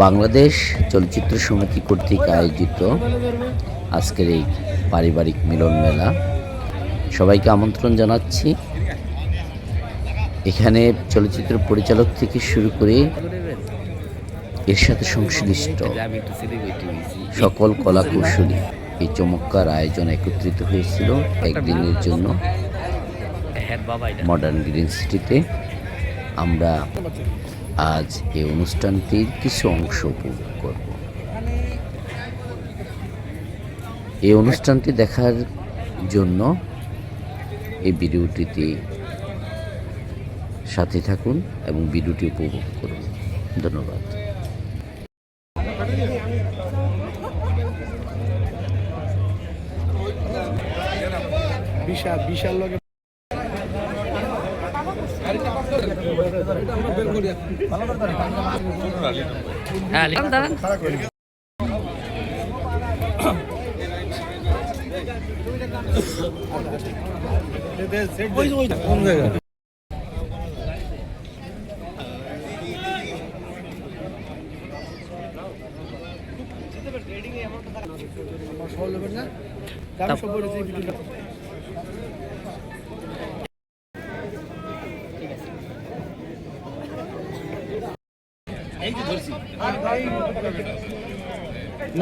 বাংলাদেশ চলচ্চিত্র সমিতি কর্তৃক আয়োজিত আজকের এই পারিবারিক মিলন মেলা সবাইকে আমন্ত্রণ জানাচ্ছি। এখানে চলচ্চিত্র পরিচালক থেকে শুরু করে এর সাথে সংশ্লিষ্ট সকল কলাকুশলী এই চমৎকার আয়োজন একত্রিত হয়েছিল একদিনের জন্য মডার্ন গ্রিন সিটিতে। আমরা আজ এই অনুষ্ঠানটির কিছু অংশ উপভোগ করব। এই অনুষ্ঠানটি দেখার জন্য এই ভিডিওটিতে সাথে থাকুন এবং ভিডিওটি উপভোগ করুন। ধন্যবাদ। বিশাল বিশাল লোক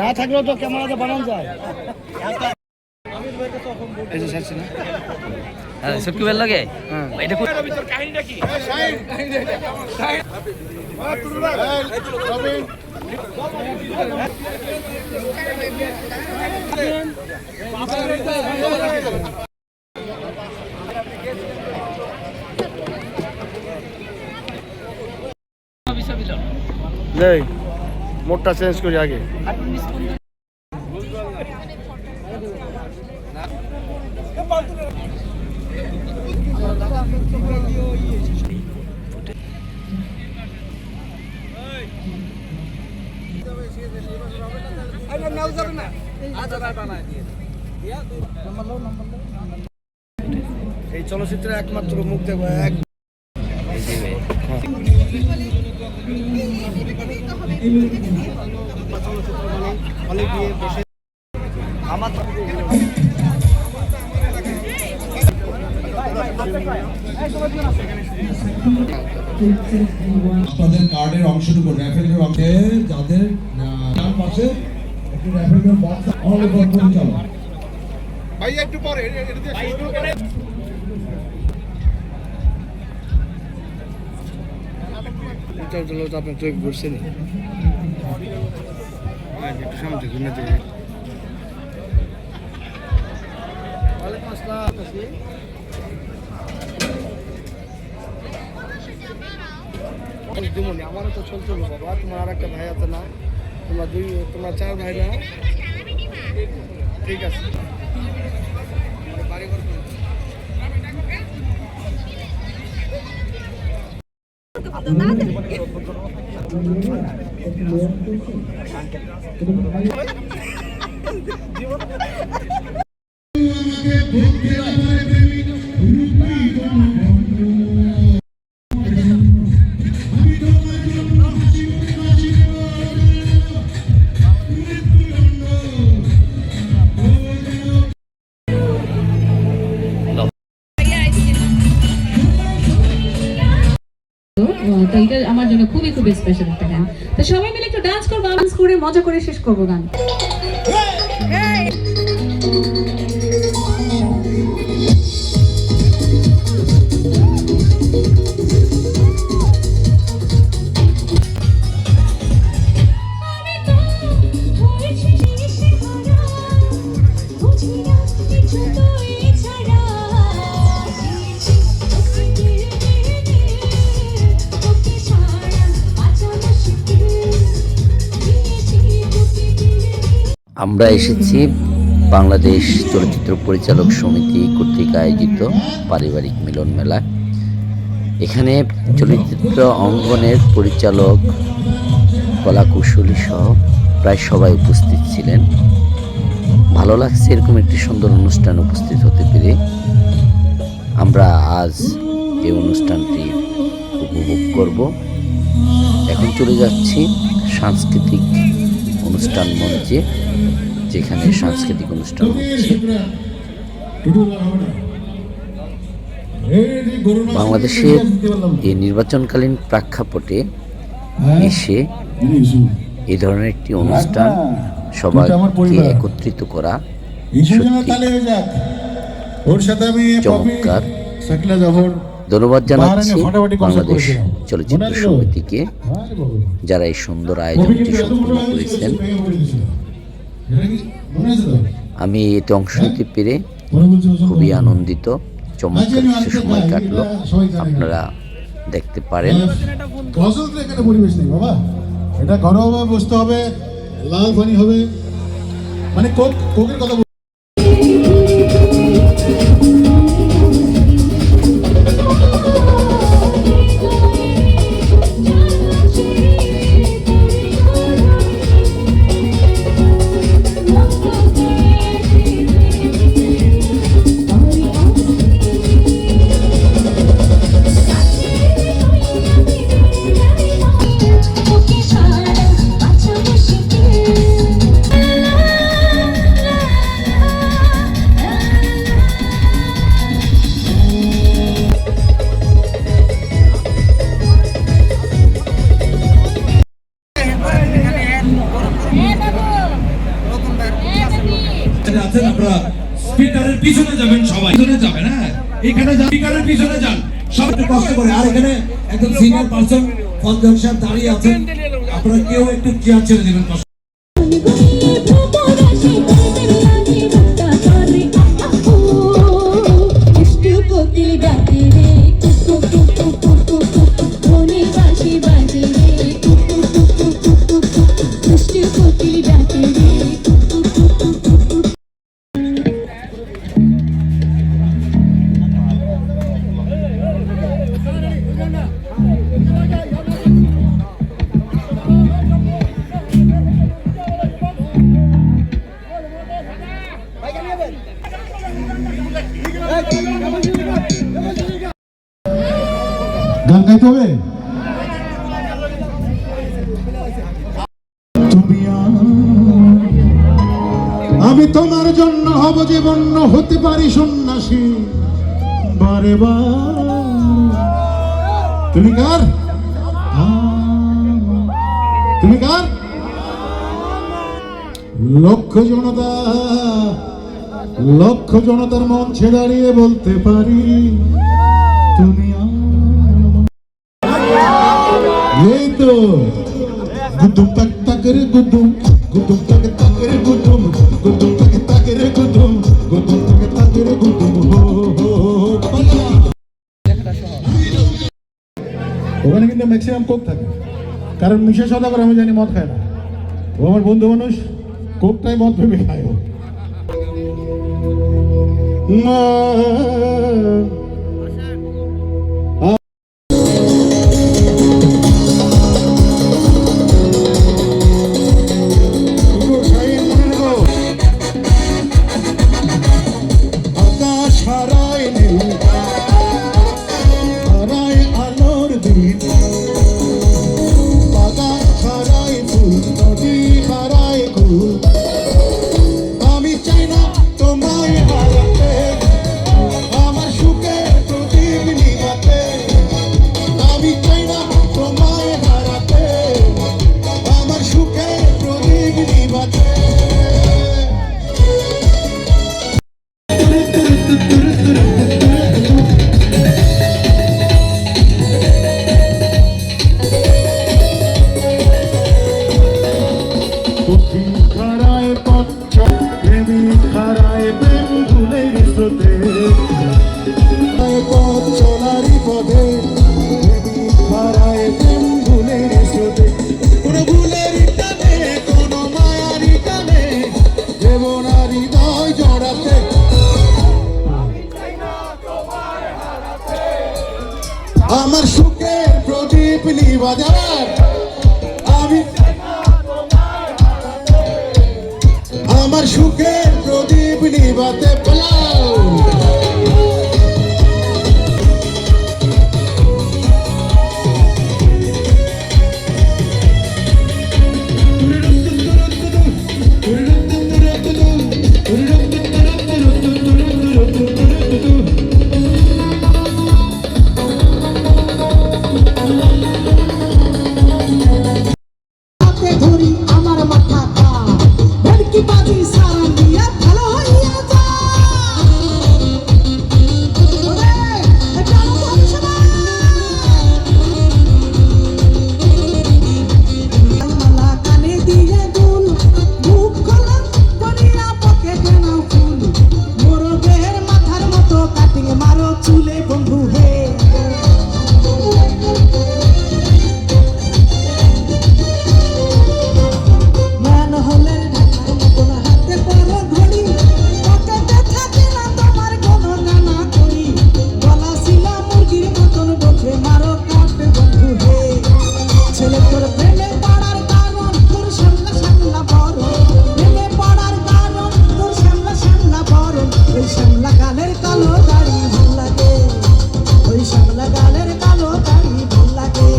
না থাকলেও তো ক্যামেরাতে বানানো যায়। এই যে ছাড়ছি না, হ্যাঁ সত্যি ভালো লাগে। এটা কাহিনীটা কি? মোটটা চেঞ্জ করি আগে। এই চলচ্চিত্রে একমাত্র মুখ দেখবো এক হলে গিয়ে বসে আমার আপনাদের কার্ডের অংশটুকু র্যাফেলের অংশে যাদের নাম পাশে একটু র্যাফেলের বক্স অল ওভার পরিচালক ভাই একটু পরে আপনার চোখ ঘুরছে নি একটু সামনে ঘুরে থেকে আমারও তো চলছিল বাবা। তোমার আর একটা ভাই আছে না? তোমার চার ভাই না? ঠিক আছে বাড়ি ঘর তো এটা আমার জন্য খুবই খুবই স্পেশাল একটা গান। তো সবাই মিলে একটু ডান্স করবো, ডান্স করে মজা করে শেষ করবো গান। আমরা এসেছি বাংলাদেশ চলচ্চিত্র পরিচালক সমিতি কর্তৃক আয়োজিত পারিবারিক মিলন মেলা। এখানে চলচ্চিত্র অঙ্গনের পরিচালক, কলাকুশলী সহ প্রায় সবাই উপস্থিত ছিলেন। ভালো লাগছে এরকম একটি সুন্দর অনুষ্ঠান উপস্থিত হতে পেরে। আমরা আজ এই অনুষ্ঠানটি উপভোগ করব। এখন চলে যাচ্ছি সাংস্কৃতিক অনুষ্ঠান মঞ্চে, যেখানে সাংস্কৃতিক অনুষ্ঠান হচ্ছে। বাংলাদেশের এই নির্বাচনকালীন প্রেক্ষাপটে এসে এই ধরনের একটি অনুষ্ঠান সবাইকে একত্রিত করা চমৎকার। ধন্যবাদ জানাচ্ছি বাংলাদেশ চলচ্চিত্র সমিতিকে, যারা এই সুন্দর আয়োজনটি সম্পন্ন করেছেন। আমি এতে অংশ নিতে পেরে খুবই আনন্দিত। চমৎকার কিছু সময় কাটলো, আপনারা দেখতে পারেন। এখানে পরিবেশ নেই বাবা, এটা ঘরোয়া বসতে হবে, লাল পানি হবে, মানে কোকের কথা। আপনারা স্পিকারের পিছনে যাবেন, সবাই পিছনে যাবেন। হ্যাঁ, এখানে স্পিকারের পিছনে যান, সব একটু কষ্ট করে। আর এখানে একদম সিনিয়র পারসন ফজল সাহেব দাঁড়িয়ে আছেন, আপনারা কেউ একটু চেয়ার ছেড়ে দেবেন। গান গাইতে হবে। আমি তোমার জন্য হব যে বন্য, হতে পারি সন্ন্যাসী বারে বার। তুমি কার? তুমি কার? লক্ষ জনতার মঞ্চে দাঁড়িয়ে বলতে পারি তুমি। এই তো গুদুম তাক তাকেরে গুদুম, গুদুম তাকে তাকেরে গুদুম, গুদুম তাকে তাকেরে গুদুম, গুদুম তাকে তাকেরে গুদুম। ওখানে কিন্তু ম্যাক্সিমাম কোক থাকে, কারণ মিশা সদাগর আমি জানি মদ খায় না। ও আমার বন্ধু মানুষ, কোকটাই মদ ভেবে খায়। আমি চাই না তোমায় হারাতে, আমার সুখে প্রদীপ নিভাতে। আমি চাই না তোমায় হারাতে, আমার সুখে প্রদীপ নিভাতে। আমার সুখের প্রদীপ নিভা যাবার, আমার সুখের প্রদীপ নিভাতে পালাও। করি আমার মাথা খা ভেড়কি বাজি সারা দিয়া ভালো হইয়া যা ওরে এটা আমার সবাই মালা কানে দিয়ে দুল মুখ খোলা করিয়া পকেটে নাও ফুল মোরগের মাথার মতো কাটিং মারো চুলে বন্ধু হে মান হলের ঢাকার মতন হাতে পরো ঘড়ি পকেটে থাকে না তোমার কোনো গানা করি গলা শিলা মুরগির মতন বসে মারো কাটে বন্ধু হে ছেলে তোর প্রেমে পড়ার কারণ তোর সামলা সামলা বড় প্রেমে পড়ার কারণ তোর সামলা সামলা বড় ওই সামলা গালের কালো দাড়ি ভাল লাগে ওই সামলা গালের কালো দাড়ি ভাল লাগে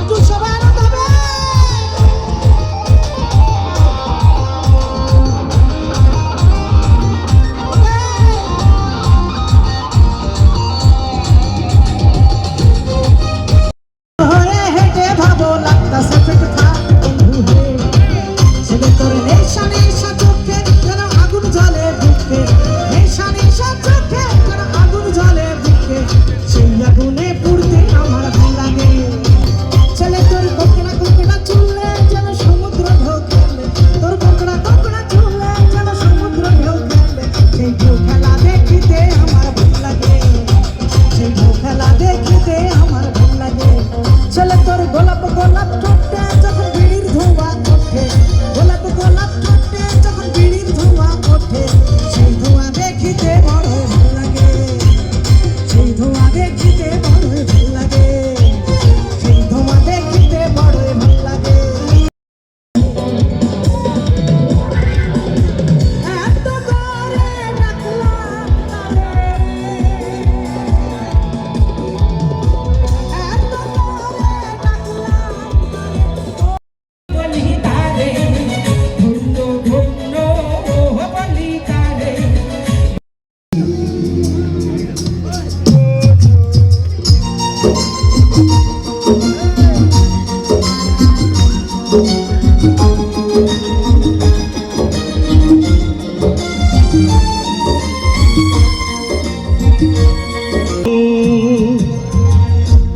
তুই সবাই আনন্দ হবে হরে হেঁটে ভাবো লাগতাছে পেট থাক বন্ধু হে ছেলে তোর নেশা নেশা চোখে যেন আগুন জ্বলে বুকে নেশা নেশা চোখে যেন আগুন জ্বলে বুকে সেই আগুনে পুড়তে আমার ভাল লাগে ছেলে তোর কোকড়া কোকড়া চুলে যেন সমুদ্র ঢেউ খেলে তোর কোকড়া কোকড়া চুলে যেন সমুদ্র ঢেউ খেলে সেই ঢেউ খেলা দেখিতে আমার ভাল লাগে সেই ঢেউ খেলা দেখিতে আমার ভাল লাগে ছেলে তোর গোলাপ গোলাপ ঠোঁটে যখন বিড়ির ধোঁয়া ওঠে গোলাপ গোলাপ ঠোঁটে যখন বিড়ির ধোঁয়া ওঠে সেই ধোঁয়া দেখিতে বড় ভাল লাগে সেই ধোঁয়া দেখিতে বড় ভাল লাগে সেই ধোঁয়া দেখিতে বড় ভাল লাগে এত করে ডাকলাম তারে এত করে ডাকলাম বলি তারে ধন্য ধন্য বলি তারে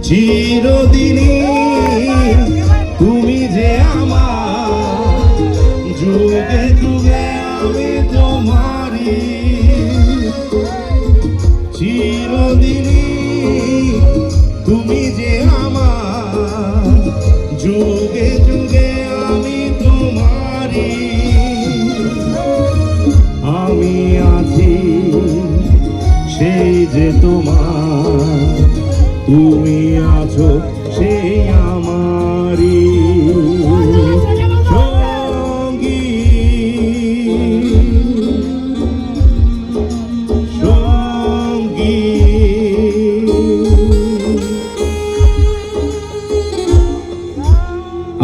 চিরদিনই তুমি যে আমার যুগে যুগে আমি তোমারি চিরদিনই তুমি যে আমার যুগে যুগে আমি তোমারি আমি আছি সেই যে তোমার তুমি আছো সেই আমারি সঙ্গী সঙ্গী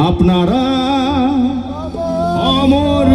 আপনারা অমর